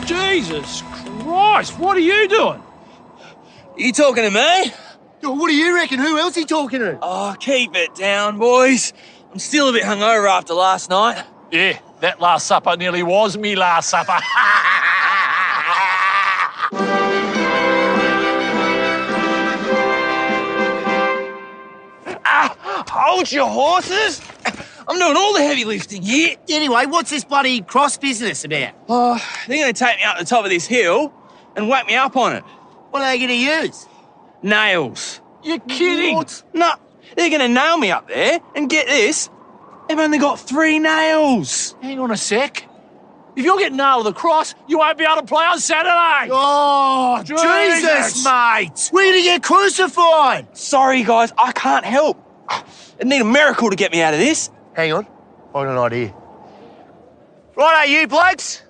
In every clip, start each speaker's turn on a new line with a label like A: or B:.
A: Jesus Christ, what are you doing?
B: You talking to me?
C: What do you reckon? Who else are you talking to?
B: Oh, keep it down, boys. I'm still a bit hungover after last night.
A: Yeah, that Last Supper nearly was me Last Supper.
B: Hold your horses. I'm doing all the heavy lifting here.
C: Anyway, what's this bloody cross business about?
B: Oh, they're going to take me up the top of this hill and whack me up on it.
C: What are they going to use?
B: Nails.
A: You're kidding.
C: What?
B: No, they're going to nail me up there, and get this, they've only got 3 nails.
A: Hang on a sec. If you're getting nailed to the cross, you won't be able to play on Saturday.
C: Oh, Jesus, mate! We're going to get crucified!
B: Sorry, guys, I can't help. I need a miracle to get me out of this.
C: Hang on, I got an idea. Righto, you blokes.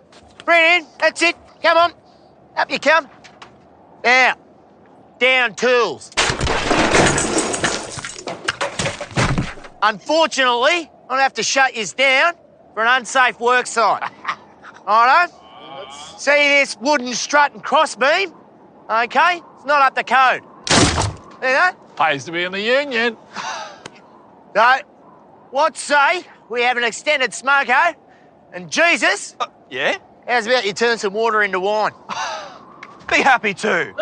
C: Bring it in, that's it. Come on, up you come. Now, down tools. Unfortunately, I'll have to shut yous down for an unsafe work site. Righto? See this wooden strut and crossbeam? Okay, it's not up to code. You know?
A: Pays to be in the union.
C: So, what say we have an extended smoko? And Jesus,
B: Yeah?
C: how's about you turn some water into wine?
B: Be happy to.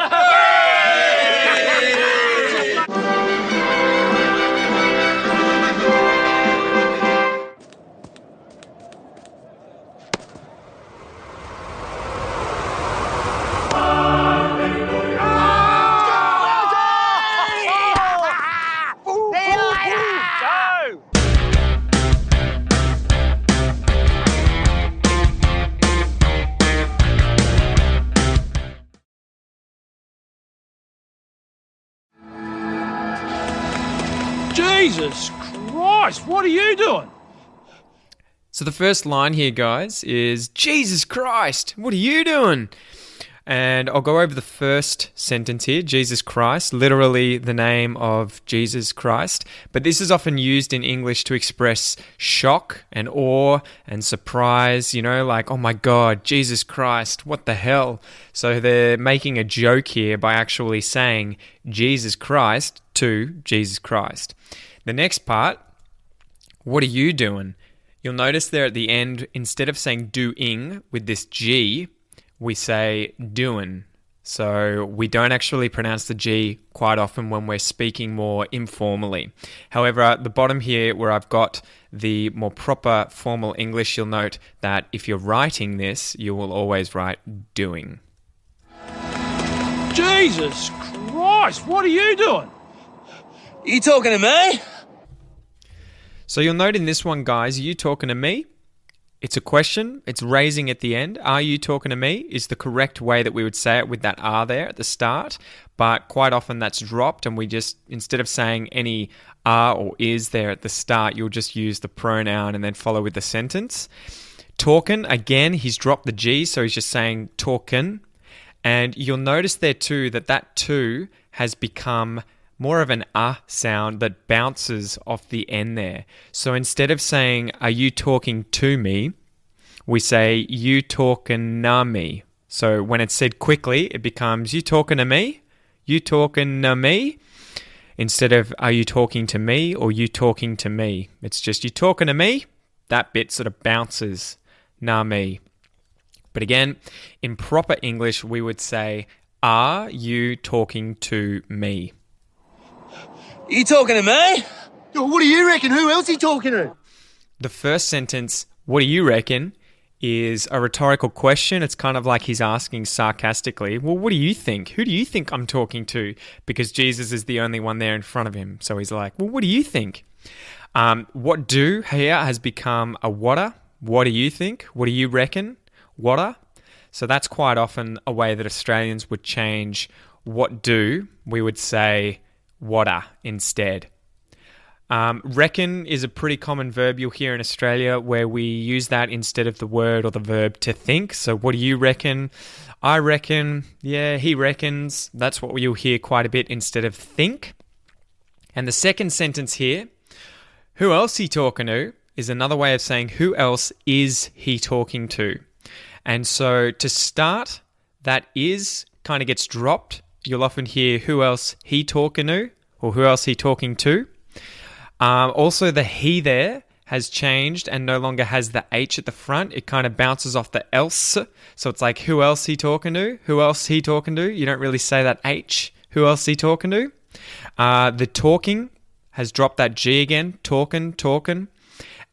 A: Jesus Christ, what are you doing?
D: So the first line here, guys, is Jesus Christ, what are you doing? And I'll go over the first sentence here, Jesus Christ, literally the name of Jesus Christ. But this is often used in English to express shock and awe and surprise, you know, like, oh my God, Jesus Christ, what the hell? So they're making a joke here by actually saying Jesus Christ to Jesus Christ. The next part, what are you doing? You'll notice there at the end, instead of saying doing with this G, we say doing. So we don't actually pronounce the G quite often when we're speaking more informally. However, at the bottom here where I've got the more proper formal English, you'll note that if you're writing this, you will always write doing.
A: Jesus Christ, what are you doing?
B: You talking to me?
D: So you'll note in this one, guys, are you talking to me? It's a question. It's raising at the end. Are you talking to me is the correct way that we would say it with that are there at the start. But quite often that's dropped and we just, instead of saying any are or is there at the start, you'll just use the pronoun and then follow with the sentence. Talking, again, he's dropped the G, so he's just saying talking. And you'll notice there too that that too has become more of an sound that bounces off the N there. So instead of saying, are you talking to me? We say, you talking na me. So when it's said quickly, it becomes, you talking to me? You talking to me? Instead of, are you talking to me or you talking to me? It's just, you talking to me? That bit sort of bounces, na me. But again, in proper English, we would say, are you talking to me?
B: You talking to me?
C: What do you reckon? Who else are you talking to?
D: The first sentence, what do you reckon, is a rhetorical question. It's kind of like he's asking sarcastically, well, what do you think? Who do you think I'm talking to? Because Jesus is the only one there in front of him. So he's like, well, what do you think? What do here has become a whatter. What do you think? What do you reckon? Whatter. So that's quite often a way that Australians would change what do. We would say whatter instead. Reckon is a pretty common verb you'll hear in Australia where we use that instead of the word or the verb to think. So what do you reckon? I reckon. Yeah, he reckons. That's what you'll hear quite a bit instead of think. And the second sentence here, who else he talking to, is another way of saying who else is he talking to. And so to start, that is kind of gets dropped. You'll often hear who else he talking to or who else he talking to. Also, the he there has changed and no longer has the H at the front. It kind of bounces off the else. So it's like, who else he talking to? Who else he talking to? You don't really say that H. Who else he talking to? The talking has dropped that G again. Talking.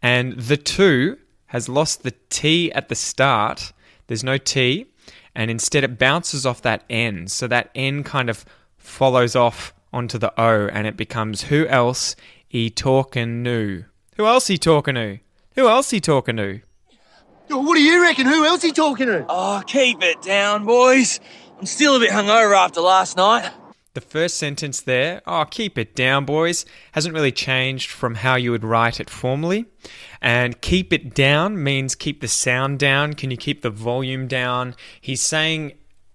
D: And the to has lost the T at the start. There's no T. And instead it bounces off that N. So that N kind of follows off onto the O and it becomes who else he talking to? Who else he talking to? Who else he talking to?
C: What do you reckon? Who else he talking to?
B: Oh, keep it down, boys. I'm still a bit hungover after last night.
D: The first sentence there, keep it down, boys, hasn't really changed from how you would write it formally. And keep it down means keep the sound down. Can you keep the volume down? He's saying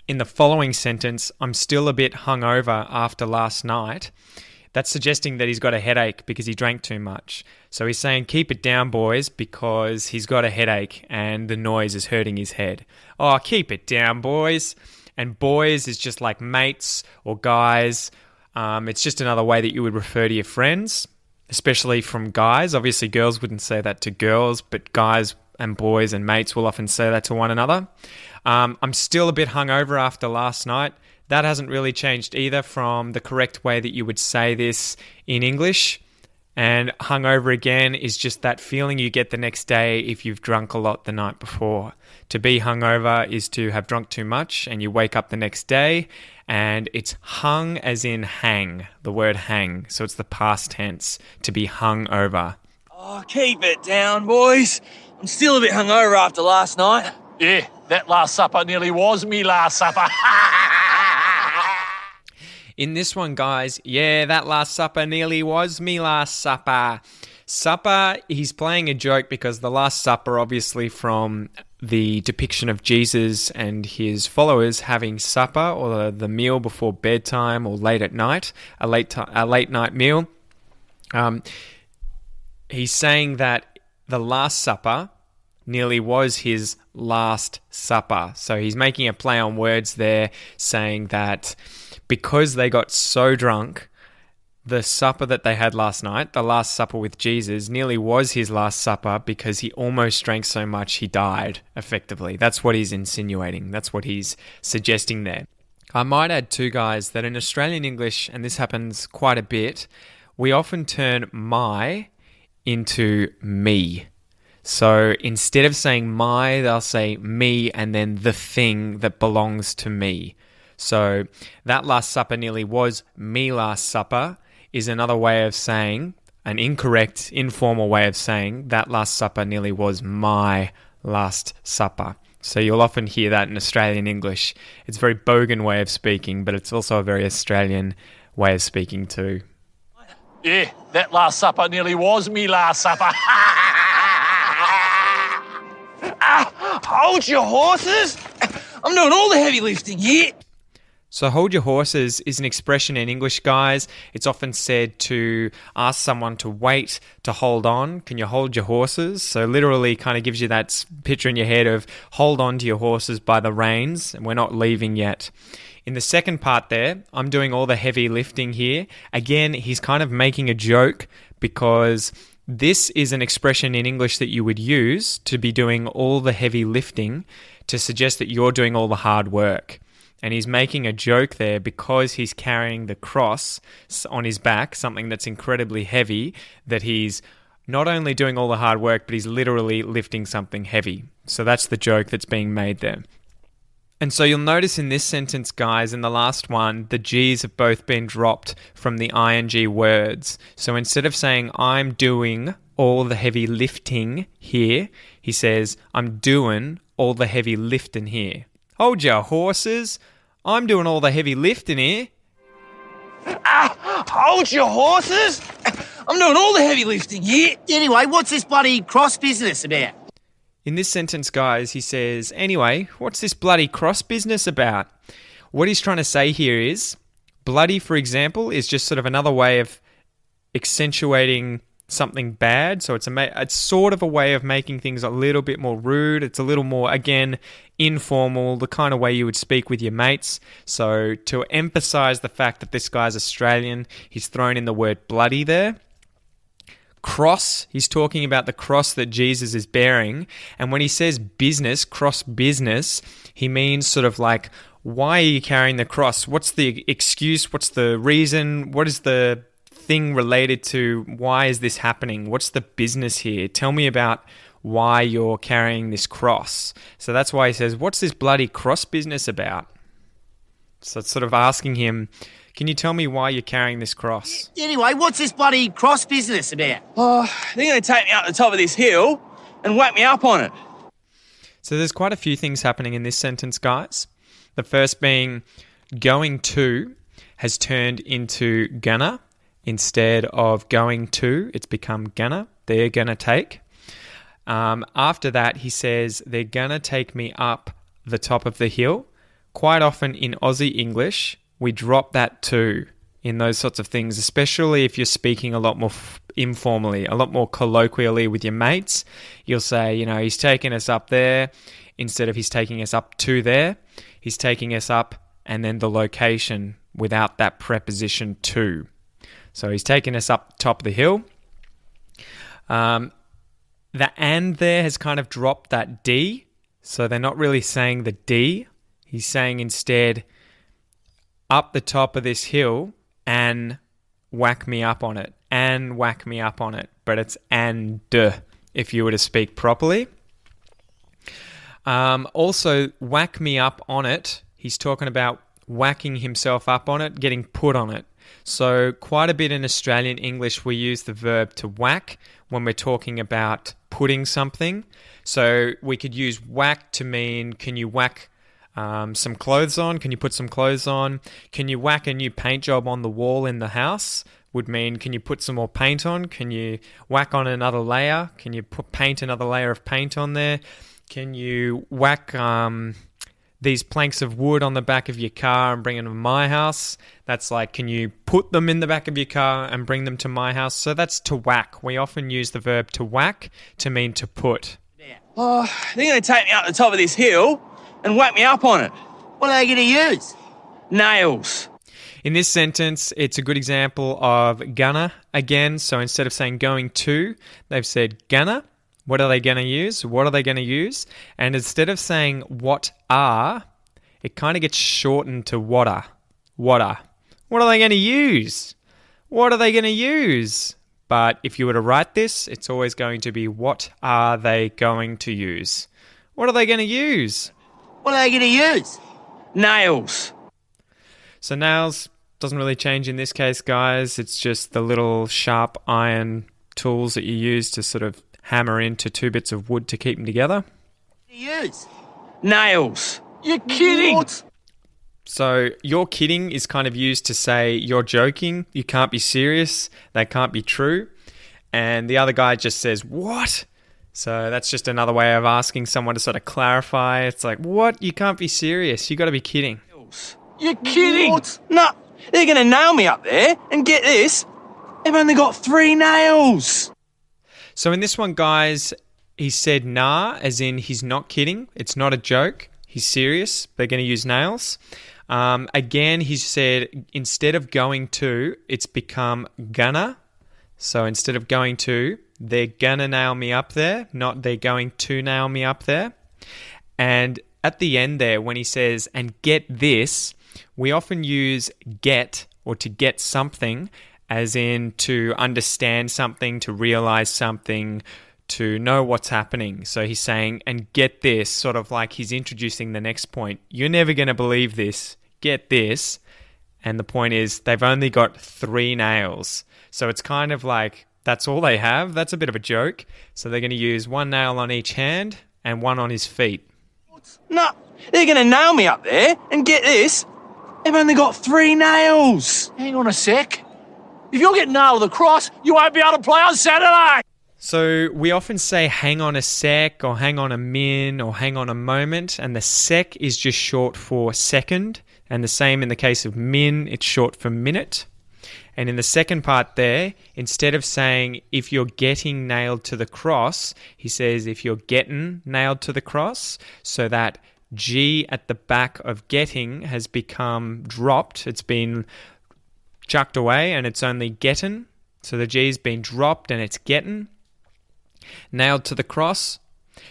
D: in the following sentence, I'm still a bit hungover after last night. That's suggesting that he's got a headache because he drank too much. So he's saying, keep it down, boys, because he's got a headache and the noise is hurting his head. Oh, keep it down, boys. And boys is just like mates or guys. It's just another way that you would refer to your friends, especially from guys. Obviously, girls wouldn't say that to girls, but guys and boys and mates will often say that to one another. I'm still a bit hungover after last night. That hasn't really changed either from the correct way that you would say this in English. And hungover again is just that feeling you get the next day if you've drunk a lot the night before. To be hungover is to have drunk too much and you wake up the next day and it's hung as in hang, the word hang. So it's the past tense, to be hungover.
B: Oh, keep it down, boys. I'm still a bit hungover after last night.
A: Yeah, that last supper nearly was me last supper.
D: In this one, guys, yeah, that last supper nearly was me last supper. Supper, he's playing a joke because the Last Supper, obviously from the depiction of Jesus and his followers having supper or the meal before bedtime or late at night, a late night meal. He's saying that the Last Supper nearly was his last supper. So he's making a play on words there, saying that because they got so drunk, the supper that they had last night, the Last Supper with Jesus, nearly was his last supper because he almost drank so much he died, effectively. That's what he's insinuating. That's what he's suggesting there. I might add too, guys, that in Australian English, and this happens quite a bit, we often turn my into me. So instead of saying my, they'll say me and then the thing that belongs to me. So that Last Supper nearly was me last supper is another way of saying, an incorrect, informal way of saying, that Last Supper nearly was my last supper. So you'll often hear that in Australian English. It's a very bogan way of speaking, but it's also a very Australian way of speaking too.
A: Yeah, that last supper nearly was me last supper.
B: Hold your horses. I'm doing all the heavy lifting here.
D: So hold your horses is an expression in English, guys. It's often said to ask someone to wait, to hold on. Can you hold your horses? So literally kind of gives you that picture in your head of hold on to your horses by the reins and we're not leaving yet. In the second part there, I'm doing all the heavy lifting here. Again, he's kind of making a joke because this is an expression in English that you would use to be doing all the heavy lifting to suggest that you're doing all the hard work. And he's making a joke there because he's carrying the cross on his back, something that's incredibly heavy, that he's not only doing all the hard work, but he's literally lifting something heavy. So that's the joke that's being made there. And so you'll notice in this sentence, guys, in the last one, the G's have both been dropped from the ing words. So instead of saying, I'm doing all the heavy lifting here, he says, I'm doing all the heavy lifting here. Hold your horses. I'm doing all the heavy lifting here.
B: Hold your horses. I'm doing all the heavy lifting here.
C: Anyway, what's this bloody cross business about?
D: In this sentence, guys, he says, anyway, what's this bloody cross business about? What he's trying to say here is, bloody, for example, is just sort of another way of accentuating something bad. So it's sort of a way of making things a little bit more rude. It's a little more, again, informal, the kind of way you would speak with your mates. So to emphasize the fact that this guy's Australian, he's thrown in the word bloody there. Cross, he's talking about the cross that Jesus is bearing. And when he says business, cross business, he means sort of like, why are you carrying the cross? What's the excuse? What's the reason? What is the thing related to why is this happening? What's the business here? Tell me about why you're carrying this cross. So that's why he says, what's this bloody cross business about? So it's sort of asking him, can you tell me why you're carrying this cross?
C: Anyway, what's this bloody cross business about?
B: Oh, they're going to take me up the top of this hill and whack me up on it.
D: So there's quite a few things happening in this sentence, guys. The first being going to has turned into gonna. Instead of going to, it's become gonna. They're gonna take. After that, he says, they're gonna take me up the top of the hill. Quite often in Aussie English, we drop that to in those sorts of things, especially if you're speaking a lot more informally, a lot more colloquially with your mates. You'll say, he's taking us up there instead of he's taking us up to there. He's taking us up and then the location without that preposition to. So he's taking us up top of the hill. The and there has kind of dropped that D. So they're not really saying the D. He's saying instead, up the top of this hill and whack me up on it. And whack me up on it. But it's and if you were to speak properly. Also, whack me up on it. He's talking about whacking himself up on it, getting put on it. So quite a bit in Australian English, we use the verb to whack when we're talking about putting something. So we could use whack to mean, can you whack some clothes on? Can you put some clothes on? Can you whack a new paint job on the wall in the house? Would mean, can you put some more paint on? Can you whack on another layer? Can you paint another layer of paint on there? Can you whack these planks of wood on the back of your car and bring them to my house? That's like, can you put them in the back of your car and bring them to my house? So that's to whack. We often use the verb to whack to mean to put.
B: Oh, they're going to take me up the top of this hill and whack me up on it.
C: What are they going to use?
B: Nails.
D: In this sentence, it's a good example of gonna again. So instead of saying going to, they've said gonna. What are they going to use? What are they going to use? And instead of saying what are, it kind of gets shortened to what are. What are. What are they going to use? What are they going to use? But if you were to write this, it's always going to be what are they going to use? What are they going to use?
C: What are they going to use?
B: Nails.
D: So nails doesn't really change in this case, guys. It's just the little sharp iron tools that you use to sort of hammer into two bits of wood to keep them together.
C: Use
B: nails.
A: You're kidding.
C: What?
D: So you're kidding is kind of used to say you're joking, you can't be serious, that can't be true. And the other guy just says, what? So that's just another way of asking someone to sort of clarify. It's like, what? You can't be serious. You got to be kidding.
A: You're kidding.
B: What? No, they're going to nail me up there. And get this, they've only got 3 nails.
D: So in this one, guys, he said nah, as in he's not kidding. It's not a joke. He's serious. They're going to use nails. Again, he said instead of going to, it's become gonna. So instead of going to, they're gonna nail me up there, not they're going to nail me up there. And at the end there, when he says, and get this, we often use get or to get something, as in to understand something, to realize something, to know what's happening. So he's saying, and get this, sort of like he's introducing the next point. You're never going to believe this. Get this. And the point is, they've only got 3 nails. So it's kind of like, that's all they have. That's a bit of a joke. So they're going to use 1 nail on each hand and 1 on his feet.
B: No, they're going to nail me up there. And get this, they've only got 3 nails.
A: Hang on a sec. If you're getting nailed with a cross, you won't be able to play on Saturday.
D: So we often say hang on a sec or hang on a min or hang on a moment, and the sec is just short for second, and the same in the case of min, it's short for minute. And in the second part there, instead of saying if you're getting nailed to the cross, he says if you're getting nailed to the cross, so that G at the back of getting has become dropped. It's been chucked away and it's only getting. So the G's been dropped and it's getting. Nailed to the cross,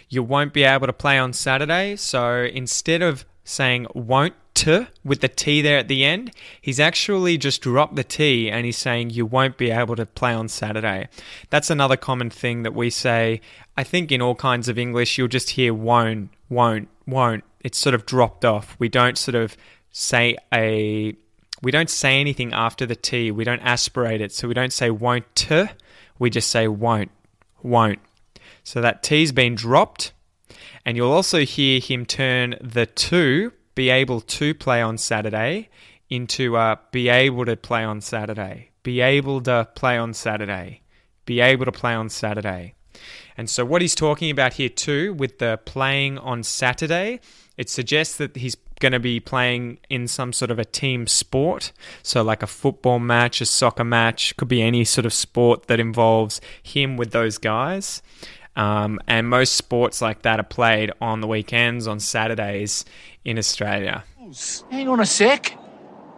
D: you won't be able to play on Saturday. So instead of saying won't to with the T there at the end, he's actually just dropped the T and he's saying you won't be able to play on Saturday. That's another common thing that we say. I think in all kinds of English, you'll just hear won't. It's sort of dropped off. We don't sort of say anything after the T. We don't aspirate it. So we don't say won't to, we just say won't. So that T's been dropped. And you'll also hear him turn the to, be able to play on Saturday, into be able to play on Saturday. Be able to play on Saturday. Be able to play on Saturday. And so what he's talking about here too, with the playing on Saturday, it suggests that he's going to be playing in some sort of a team sport. So like a football match, a soccer match, could be any sort of sport that involves him with those guys. And most sports like that are played on the weekends, on Saturdays in Australia.
A: Hang on a sec.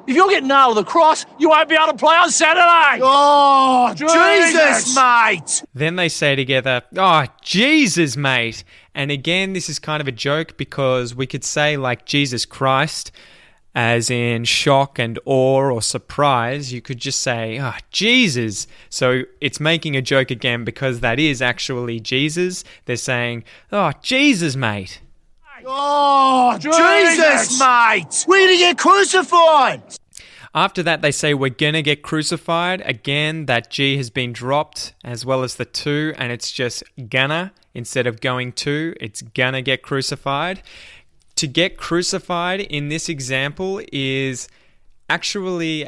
A: If you're getting nailed with a cross, you won't be able to play on Saturday.
C: Oh, Jesus, mate!
D: Then they say together, oh, Jesus, mate. And again, this is kind of a joke because we could say like Jesus Christ, as in shock and awe or surprise. You could just say, oh, Jesus. So it's making a joke again because that is actually Jesus. They're saying, oh, Jesus, mate.
C: Oh, Jesus, mate! We're going to get crucified!
D: After that, they say we're going to get crucified. Again, that G has been dropped as well as the to, and it's just gonna. Instead of going to, it's gonna get crucified. To get crucified in this example is actually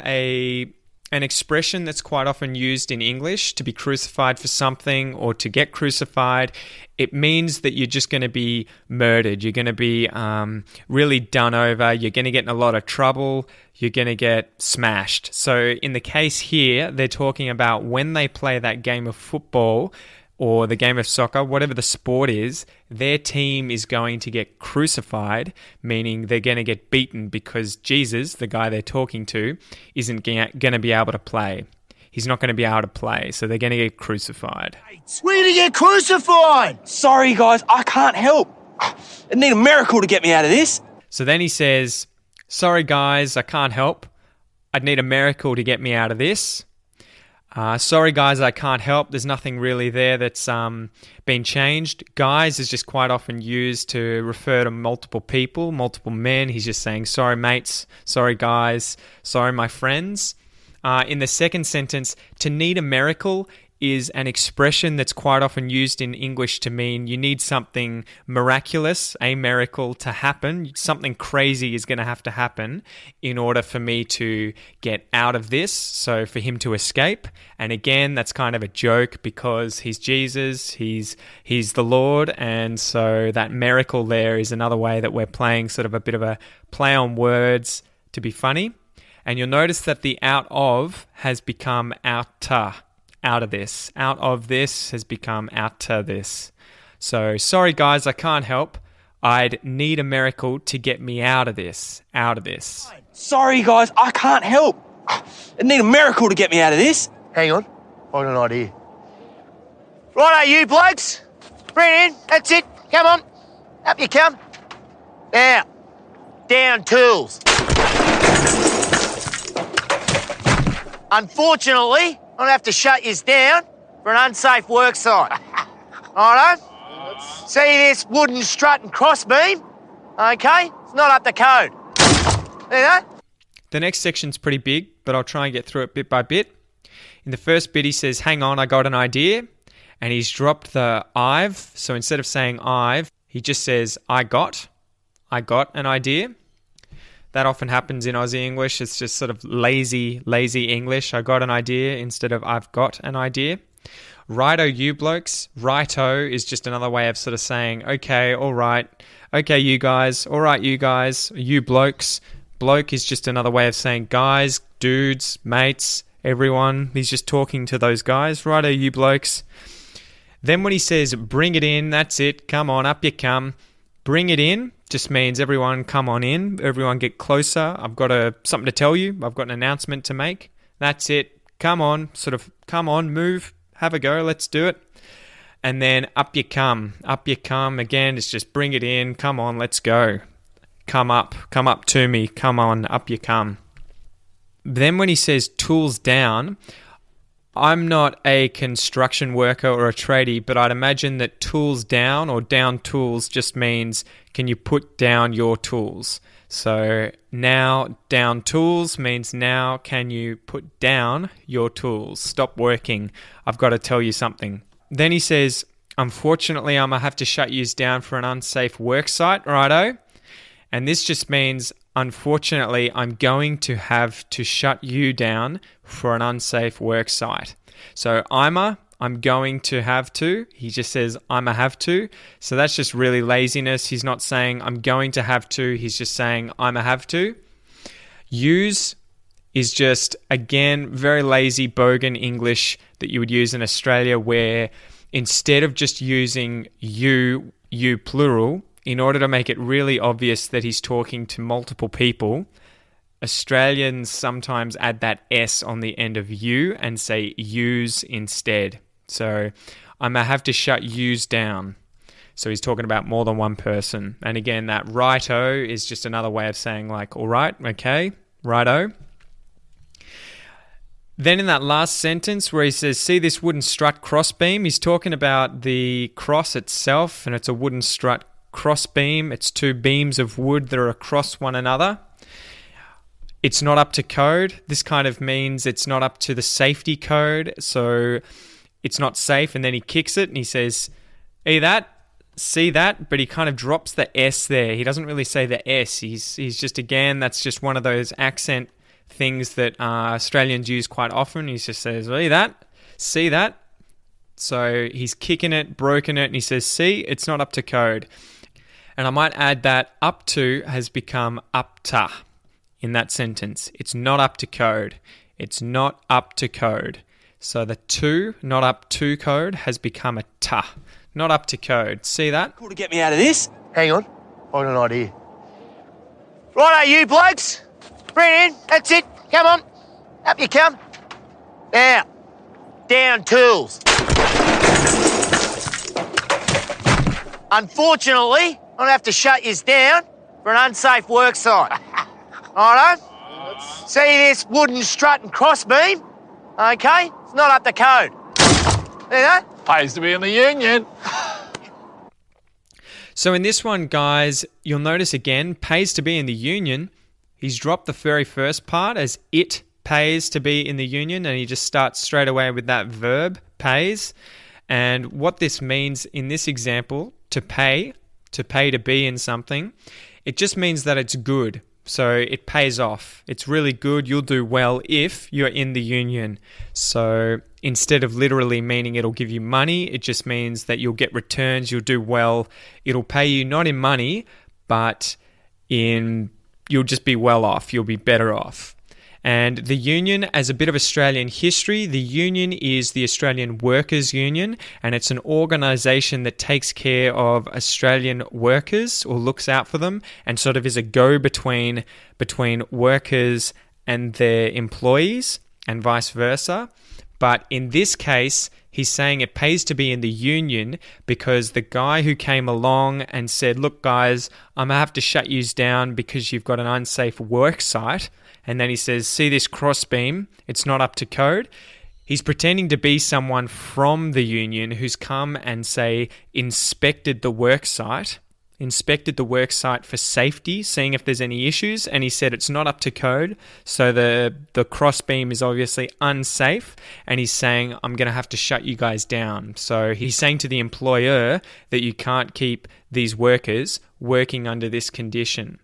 D: an expression that's quite often used in English, to be crucified for something or to get crucified. It means that you're just going to be murdered. You're going to be really done over. You're going to get in a lot of trouble. You're going to get smashed. So in the case here, they're talking about when they play that game of football or the game of soccer, whatever the sport is, their team is going to get crucified, meaning they're going to get beaten because Jesus, the guy they're talking to, isn't going to be able to play. He's not going to be able to play, so they're going to get crucified.
C: We're going to get crucified!
B: Sorry, guys, I can't help. I need a miracle to get me out of this.
D: So then he says, sorry, guys, I can't help. I'd need a miracle to get me out of this. Sorry, guys, I can't help. There's nothing really there that's been changed. Guys is just quite often used to refer to multiple people, multiple men. He's just saying, sorry, mates. Sorry, guys. Sorry, my friends. In the second sentence, to need a miracle is an expression that's quite often used in English to mean you need something miraculous, a miracle to happen. Something crazy is going to have to happen in order for me to get out of this, so for him to escape. And again, that's kind of a joke because he's Jesus, he's the Lord, and so that miracle there is another way that we're playing sort of a bit of a play on words to be funny. And you'll notice that the out of has become out to. Out of this. Out of this has become out to this. So, sorry guys, I can't help. I'd need a miracle to get me out of this. Out of this.
B: Sorry, guys, I can't help. I need a miracle to get me out of this.
C: Hang on, I got an idea. Righto, you blokes. Bring it in, that's it. Come on, up you come. Now, down tools. Unfortunately, I'm going to have to shut you down for an unsafe work site. All right? See this wooden strut and crossbeam? Okay? It's not up to code. See that?
D: The next section's pretty big, but I'll try and get through it bit by bit. In the first bit, he says, hang on, I got an idea. And he's dropped the I've. So instead of saying I've, he just says, I got an idea. That often happens in Aussie English. It's just sort of lazy English. I got an idea instead of I've got an idea. Righto, you blokes. Righto is just another way of sort of saying, okay, all right. Okay, you guys. All right, you guys. You blokes. Bloke is just another way of saying guys, dudes, mates, everyone. He's just talking to those guys. Righto, you blokes. Then when he says, bring it in, that's it. Come on, up you come. Bring it in just means everyone come on in. Everyone get closer. I've got something to tell you. I've got an announcement to make. That's it. Come on, come on, move. Have a go. Let's do it. And then up you come. Up you come. Again, it's just bring it in. Come on, let's go. Come up to me. Come on, up you come. Then when he says tools down, I'm not a construction worker or a tradie, but I'd imagine that tools down or down tools just means can you put down your tools? So now down tools means now can you put down your tools? Stop working. I've got to tell you something. Then he says, unfortunately, I'm going to have to shut yous down for an unsafe work site, righto? And this just means, unfortunately, I'm going to have to shut you down for an unsafe work site. So I'm going to have to. He just says, I'm a have to. So that's just really laziness. He's not saying I'm going to have to. He's just saying I'm a have to. Use is just, again, very lazy bogan English that you would use in Australia where instead of just using you plural, in order to make it really obvious that he's talking to multiple people, Australians sometimes add that S on the end of you and say use instead. So I'm going to have to shut yous down. So he's talking about more than one person. And again, that righto is just another way of saying like, all right, okay, righto. Then in that last sentence where he says, see this wooden strut crossbeam, he's talking about the cross itself, and it's a wooden strut crossbeam. It's two beams of wood that are across one another. It's not up to code. This kind of means it's not up to the safety code, so it's not safe. And then he kicks it and he says, see that, but he kind of drops the S there. He doesn't really say the S. He's just, again, that's just one of those accent things that Australians use quite often. He just says, see that. So he's kicking it, broken it, and he says, see, it's not up to code. And I might add that up to has become up to in that sentence. It's not up to code. It's not up to code. So the to, not up to code, has become a ta. Not up to code. See that?
B: Cool to get me out of this.
C: Hang on. I've got an idea. Righto, you blokes. Bring it in. That's it. Come on. Up you come. Now, down tools. Unfortunately, I'm going to have to shut yous down for an unsafe work site. Righto? See this wooden strut and crossbeam? Okay? It's not up to code. See that?
A: Pays to be in the union.
D: So in this one, guys, you'll notice again, pays to be in the union. He's dropped the very first part as it pays to be in the union, and he just starts straight away with that verb, pays. And what this means in this example, to pay to be in something, it just means that it's good. So it pays off. It's really good. You'll do well if you're in the union. So instead of literally meaning it'll give you money, it just means that you'll get returns, you'll do well. It'll pay you not in money, but you'll just be well off. You'll be better off. And the union, as a bit of Australian history, the union is the Australian Workers' Union, and it's an organisation that takes care of Australian workers or looks out for them and sort of is a go-between between workers and their employees and vice versa. But in this case, he's saying it pays to be in the union because the guy who came along and said, look, guys, I'm going to have to shut yous down because you've got an unsafe work site. And then he says, see this crossbeam? It's not up to code. He's pretending to be someone from the union who's come and, say, inspected the work site for safety, seeing if there's any issues, and he said it's not up to code, so the crossbeam is obviously unsafe, and he's saying, I'm going to have to shut you guys down. So he's saying to the employer that you can't keep these workers working under this condition.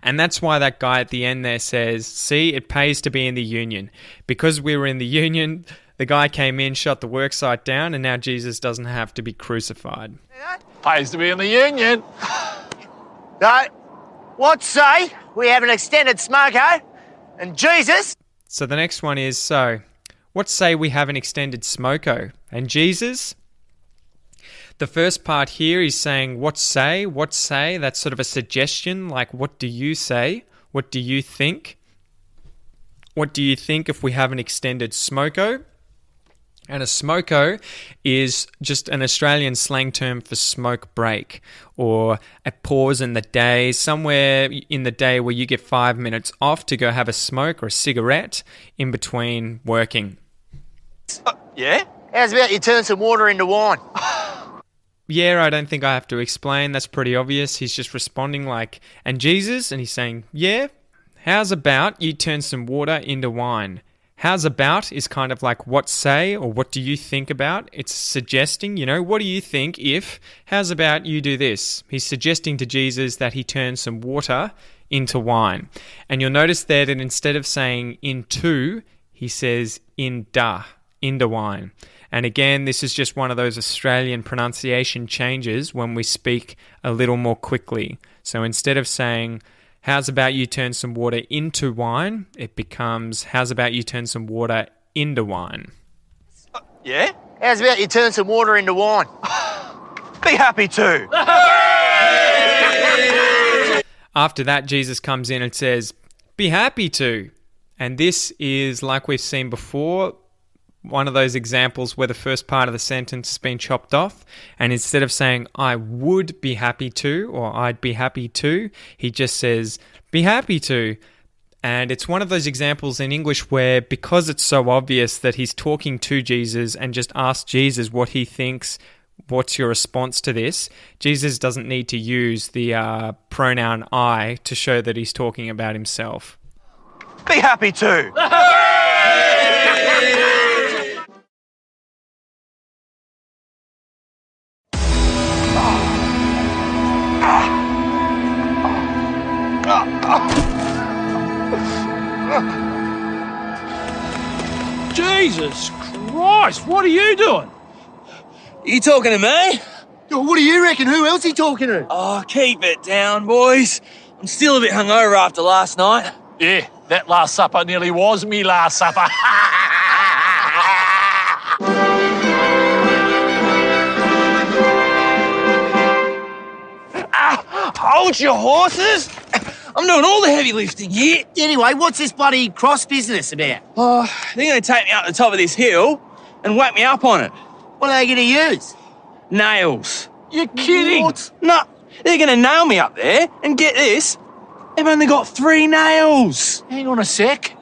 D: And that's why that guy at the end there says, see, it pays to be in the union. Because we were in the union, the guy came in, shut the worksite down, and now Jesus doesn't have to be crucified.
A: Pays to be in the union.
C: No. What say we have an extended smoko and Jesus?
D: So the next one is, so, what say we have an extended smoko and Jesus? The first part here is saying, what say? That's sort of a suggestion, like, what do you say? What do you think? What do you think if we have an extended smoko? And a smoko is just an Australian slang term for smoke break, or a pause in the day, somewhere in the day where you get 5 minutes off to go have a smoke or a cigarette in between working.
B: Yeah?
C: How's about you turn some water into wine?
D: Yeah, I don't think I have to explain. That's pretty obvious. He's just responding like, and Jesus? And he's saying, yeah, how's about you turn some water into wine? How's about is kind of like what say or what do you think about? It's suggesting, what do you think if, how's about you do this? He's suggesting to Jesus that he turn some water into wine. And you'll notice there that instead of saying into, he says into wine. And again, this is just one of those Australian pronunciation changes when we speak a little more quickly. So instead of saying, how's about you turn some water into wine, it becomes, how's about you turn some water into wine.
B: Yeah?
C: How's about you turn some water into wine?
B: Be happy to.
D: After that, Jesus comes in and says, be happy to. And this is, like we've seen before, one of those examples where the first part of the sentence has been chopped off, and instead of saying I would be happy to or I'd be happy to, he just says be happy to. And it's one of those examples in English where, because it's so obvious that he's talking to Jesus and just asked Jesus what he thinks, what's your response to this, Jesus doesn't need to use the pronoun I to show that he's talking about himself.
B: Be happy to.
A: Jesus Christ, what are you doing?
E: You talking to me?
C: What do you reckon? Who else he talking to?
E: Oh, keep it down, boys. I'm still a bit hungover after last night.
A: Yeah, that last supper nearly was me last supper.
E: Hold your horses. I'm doing all the heavy lifting here.
C: Anyway, what's this bloody cross business about?
E: Oh, they're going to take me up the top of this hill and whack me up on it.
C: What are they going to use?
E: Nails.
A: You're kidding.
C: What?
E: No, they're going to nail me up there, and get this, they've only got 3 nails.
A: Hang on a sec.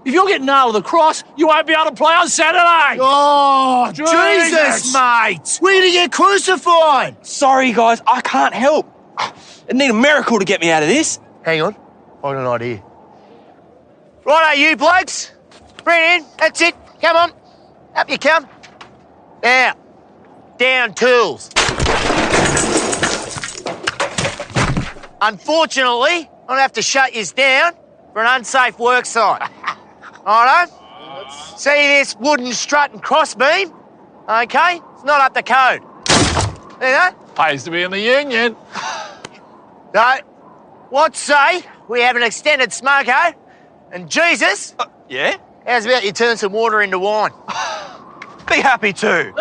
A: If you're getting nailed to the cross, you won't be able to play on Saturday.
C: Oh,
A: Jesus.
C: Jesus, mate! We're going to get crucified!
E: Sorry, guys, I can't help. I need a miracle to get me out of this.
C: Hang on, I got an idea. Righto, you blokes. Bring it in, that's it. Come on, up you come. Now, down tools. Unfortunately, I'm going to have to shut you down for an unsafe work site. Righto? See this wooden strut and crossbeam? Okay, it's not up to code. See that?
A: Pays to be in the union.
C: No. What say we have an extended smoko and Jesus?
B: Yeah?
C: How's about you turn some water into wine?
B: Be happy to.